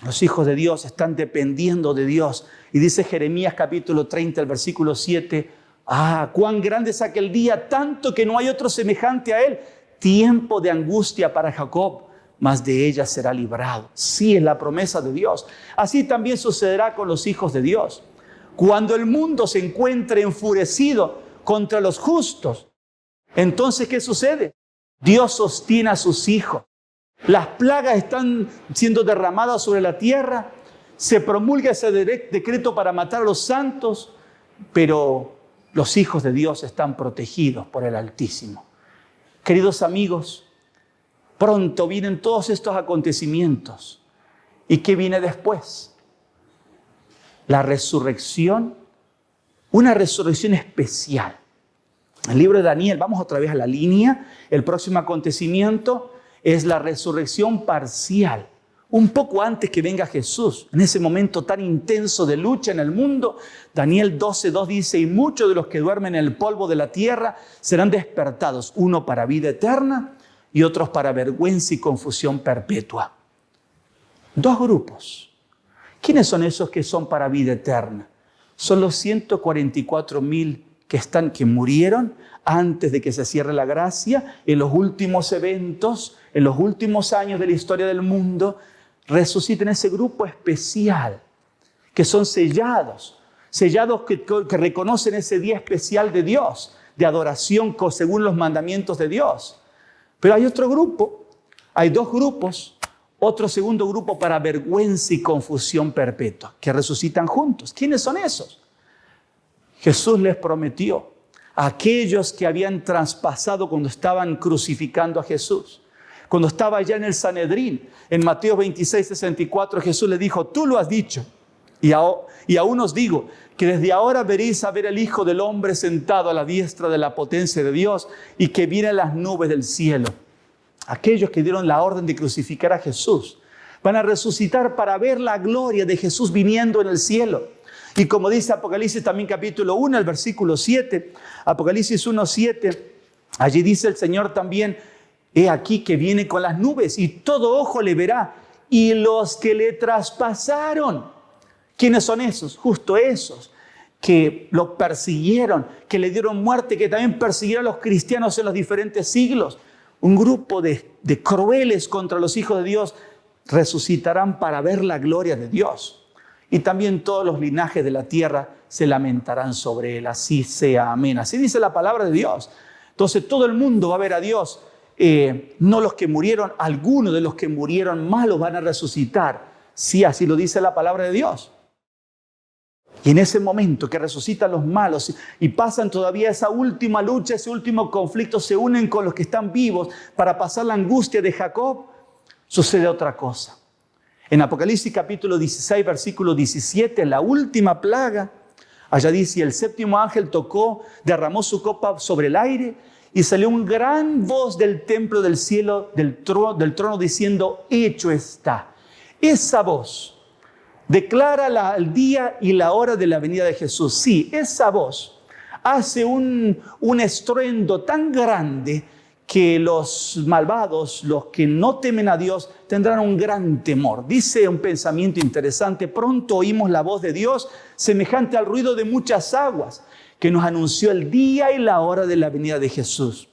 los hijos de Dios están dependiendo de Dios. Y dice Jeremías capítulo 30, el versículo 7, cuán grande es aquel día, tanto que no hay otro semejante a él. Tiempo de angustia para Jacob, mas de ella será librado. Sí, es la promesa de Dios. Así también sucederá con los hijos de Dios. Cuando el mundo se encuentre enfurecido contra los justos, entonces, ¿qué sucede? Dios sostiene a sus hijos. Las plagas están siendo derramadas sobre la tierra. Se promulga ese decreto para matar a los santos, pero los hijos de Dios están protegidos por el Altísimo. Queridos amigos, pronto vienen todos estos acontecimientos. ¿Y qué viene después? La resurrección, una resurrección especial. El libro de Daniel, vamos otra vez a la línea. El próximo acontecimiento es la resurrección parcial. Un poco antes que venga Jesús, en ese momento tan intenso de lucha en el mundo, Daniel 12:2 dice, y muchos de los que duermen en el polvo de la tierra serán despertados, uno para vida eterna y otros para vergüenza y confusión perpetua. 2 grupos. ¿Quiénes son esos que son para vida eterna? Son los 144,000 que murieron antes de que se cierre la gracia, en los últimos eventos, en los últimos años de la historia del mundo. Resucitan ese grupo especial, que son sellados que reconocen ese día especial de Dios, de adoración según los mandamientos de Dios. Pero hay otro grupo, hay 2 grupos, otro segundo grupo para vergüenza y confusión perpetua, que resucitan juntos. ¿Quiénes son esos? Jesús les prometió a aquellos que habían traspasado cuando estaban crucificando a Jesús. Cuando estaba allá en el Sanedrín, en Mateo 26:64, Jesús le dijo, tú lo has dicho, y aún os digo que desde ahora veréis a ver al Hijo del Hombre sentado a la diestra de la potencia de Dios y que viene en las nubes del cielo. Aquellos que dieron la orden de crucificar a Jesús van a resucitar para ver la gloria de Jesús viniendo en el cielo. Y como dice Apocalipsis también capítulo 1, el versículo 7, Apocalipsis 1:7, allí dice el Señor también, he aquí que viene con las nubes y todo ojo le verá. Y los que le traspasaron, ¿quiénes son esos? Justo esos que lo persiguieron, que le dieron muerte, que también persiguieron a los cristianos en los diferentes siglos. Un grupo de crueles contra los hijos de Dios resucitarán para ver la gloria de Dios. y también todos los linajes de la tierra se lamentarán sobre él. Así sea, amén. Así dice la palabra de Dios. Entonces todo el mundo va a ver a Dios. No los que murieron, algunos de los que murieron malos van a resucitar. Sí, así lo dice la palabra de Dios. Y en ese momento que resucitan los malos y pasan todavía esa última lucha, ese último conflicto, se unen con los que están vivos para pasar la angustia de Jacob, sucede otra cosa. En Apocalipsis capítulo 16, versículo 17, la última plaga, allá dice: el séptimo ángel tocó, derramó su copa sobre el aire y salió una gran voz del templo del cielo, del trono diciendo: hecho está. Esa voz declara el día y la hora de la venida de Jesús. Sí, esa voz hace un estruendo tan grande que los malvados, los que no temen a Dios, tendrán un gran temor. Dice un pensamiento interesante: pronto oímos la voz de Dios semejante al ruido de muchas aguas, que nos anunció el día y la hora de la venida de Jesús.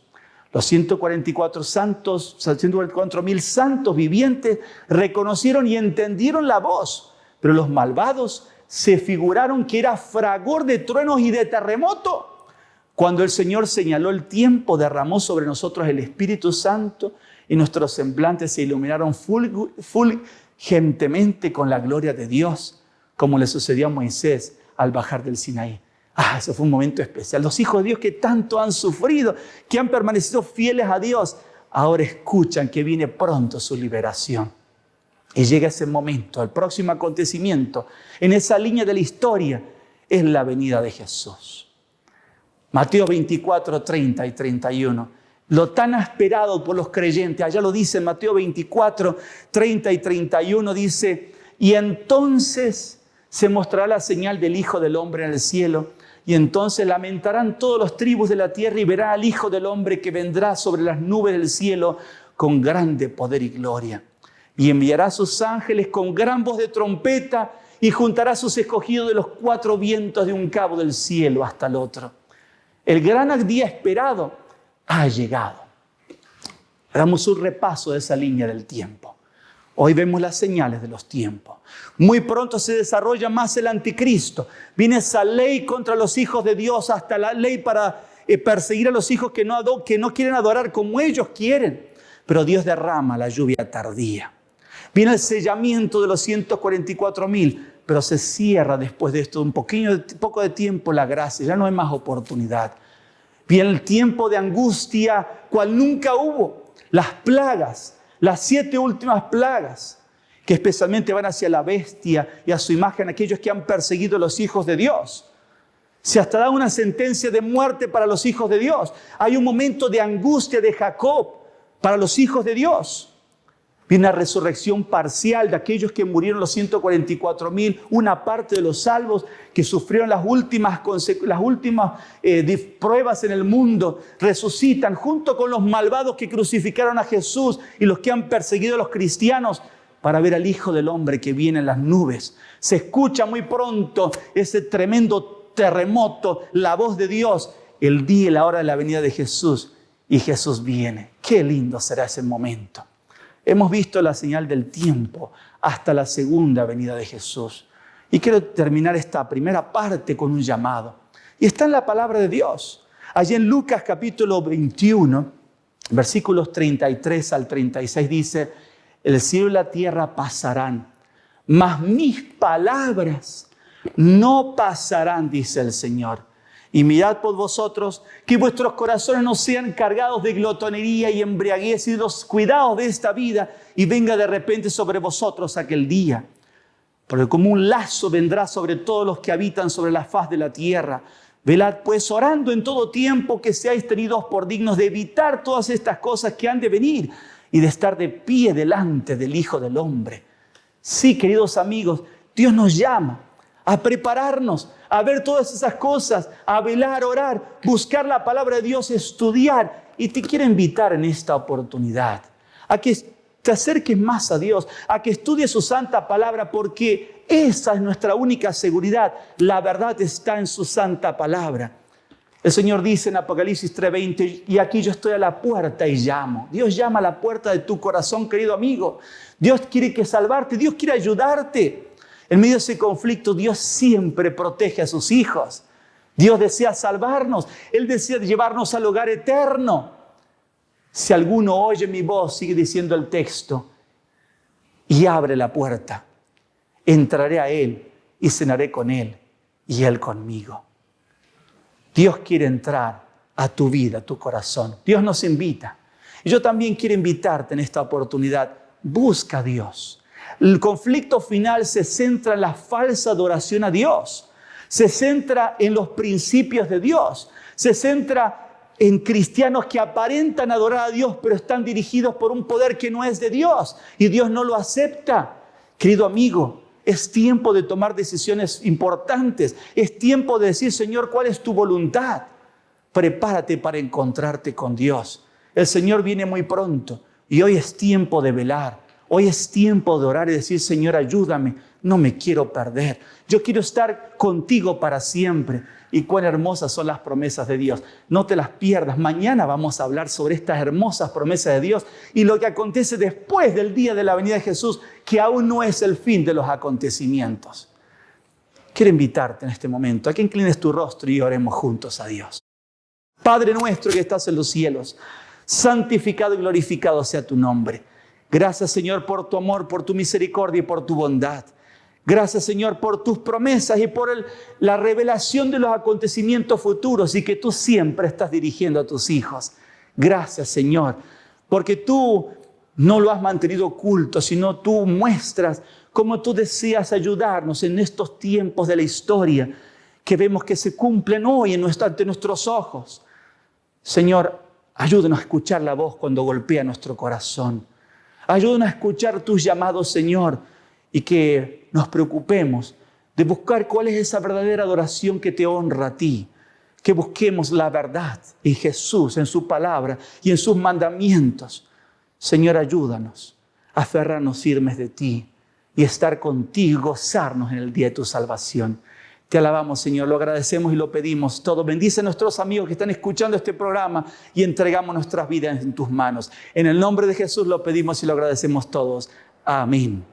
Los 144.000 santos vivientes reconocieron y entendieron la voz, pero los malvados se figuraron que era fragor de truenos y de terremoto. Cuando el Señor señaló el tiempo, derramó sobre nosotros el Espíritu Santo y nuestros semblantes se iluminaron fulgentemente con la gloria de Dios, como le sucedió a Moisés al bajar del Sinaí. Ese fue un momento especial. Los hijos de Dios que tanto han sufrido, que han permanecido fieles a Dios, ahora escuchan que viene pronto su liberación. Y llega ese momento, el próximo acontecimiento, en esa línea de la historia, es la venida de Jesús. Mateo 24, 30 y 31. Lo tan esperado por los creyentes. Allá lo dice en Mateo 24, 30 y 31. Dice: y entonces se mostrará la señal del Hijo del Hombre en el cielo. Y entonces lamentarán todos los tribus de la tierra y verán al Hijo del Hombre que vendrá sobre las nubes del cielo con grande poder y gloria. Y enviará a sus ángeles con gran voz de trompeta y juntará a sus escogidos de los 4 vientos de un cabo del cielo hasta el otro. El gran día esperado ha llegado. Hagamos un repaso de esa línea del tiempo. Hoy vemos las señales de los tiempos. Muy pronto se desarrolla más el anticristo. Viene esa ley contra los hijos de Dios, hasta la ley para perseguir a los hijos que no quieren adorar como ellos quieren. Pero Dios derrama la lluvia tardía. Viene el sellamiento de los 144.000, pero se cierra después de esto poco de tiempo la gracia, ya no hay más oportunidad. Viene el tiempo de angustia, cual nunca hubo. Las plagas, las 7 últimas plagas, que especialmente van hacia la bestia y a su imagen, aquellos que han perseguido a los hijos de Dios. Se hasta da una sentencia de muerte para los hijos de Dios. Hay un momento de angustia de Jacob para los hijos de Dios. Viene una resurrección parcial de aquellos que murieron, los 144.000, una parte de los salvos que sufrieron las últimas pruebas en el mundo, resucitan junto con los malvados que crucificaron a Jesús y los que han perseguido a los cristianos para ver al Hijo del Hombre que viene en las nubes. Se escucha muy pronto ese tremendo terremoto, la voz de Dios, el día y la hora de la venida de Jesús, y Jesús viene. Qué lindo será ese momento. Hemos visto la señal del tiempo hasta la segunda venida de Jesús. Y quiero terminar esta primera parte con un llamado. Y está en la palabra de Dios. Allí en Lucas capítulo 21, versículos 33 al 36 dice: el cielo y la tierra pasarán, mas mis palabras no pasarán, dice el Señor. Y mirad por vosotros que vuestros corazones no sean cargados de glotonería y embriaguez y de los cuidados de esta vida, y venga de repente sobre vosotros aquel día. Porque como un lazo vendrá sobre todos los que habitan sobre la faz de la tierra. Velad pues orando en todo tiempo, que seáis tenidos por dignos de evitar todas estas cosas que han de venir y de estar de pie delante del Hijo del Hombre. Sí, queridos amigos, Dios nos llama a prepararnos, a ver todas esas cosas, a velar, orar, buscar la palabra de Dios, estudiar. Y te quiero invitar en esta oportunidad a que te acerques más a Dios, a que estudies su santa palabra, porque esa es nuestra única seguridad. La verdad está en su santa palabra. El Señor dice en Apocalipsis 3:20, y aquí yo estoy a la puerta y llamo. Dios llama a la puerta de tu corazón, querido amigo. Dios quiere salvarte, Dios quiere ayudarte. En medio de ese conflicto, Dios siempre protege a sus hijos. Dios desea salvarnos. Él desea llevarnos al hogar eterno. Si alguno oye mi voz, sigue diciendo el texto, y abre la puerta, entraré a Él y cenaré con Él y Él conmigo. Dios quiere entrar a tu vida, a tu corazón. Dios nos invita. Y yo también quiero invitarte en esta oportunidad. Busca a Dios. El conflicto final se centra en la falsa adoración a Dios. Se centra en los principios de Dios. Se centra en cristianos que aparentan adorar a Dios, pero están dirigidos por un poder que no es de Dios. Y Dios no lo acepta. Querido amigo, es tiempo de tomar decisiones importantes. Es tiempo de decir, Señor, ¿cuál es tu voluntad? Prepárate para encontrarte con Dios. El Señor viene muy pronto y hoy es tiempo de velar. Hoy es tiempo de orar y decir, Señor, ayúdame. No me quiero perder. Yo quiero estar contigo para siempre. Y cuán hermosas son las promesas de Dios. No te las pierdas. Mañana vamos a hablar sobre estas hermosas promesas de Dios y lo que acontece después del día de la venida de Jesús, que aún no es el fin de los acontecimientos. Quiero invitarte en este momento a que inclines tu rostro y oremos juntos a Dios. Padre nuestro que estás en los cielos, santificado y glorificado sea tu nombre. Gracias, Señor, por tu amor, por tu misericordia y por tu bondad. Gracias, Señor, por tus promesas y por la revelación de los acontecimientos futuros y que tú siempre estás dirigiendo a tus hijos. Gracias, Señor, porque tú no lo has mantenido oculto, sino tú muestras cómo tú deseas ayudarnos en estos tiempos de la historia que vemos que se cumplen hoy ante nuestros ojos. Señor, ayúdanos a escuchar la voz cuando golpea nuestro corazón. Ayúdanos a escuchar tus llamados, Señor, y que nos preocupemos de buscar cuál es esa verdadera adoración que te honra a ti. Que busquemos la verdad en Jesús, en su palabra y en sus mandamientos. Señor, ayúdanos a aferrarnos firmes de ti y estar contigo, gozarnos en el día de tu salvación. Te alabamos, Señor, lo agradecemos y lo pedimos todo. Bendice a nuestros amigos que están escuchando este programa y entregamos nuestras vidas en tus manos. En el nombre de Jesús lo pedimos y lo agradecemos todos. Amén.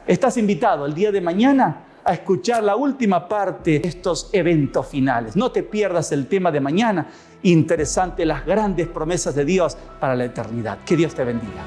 Estás invitado el día de mañana a escuchar la última parte de estos eventos finales. No te pierdas el tema de mañana. Interesante, las grandes promesas de Dios para la eternidad. Que Dios te bendiga.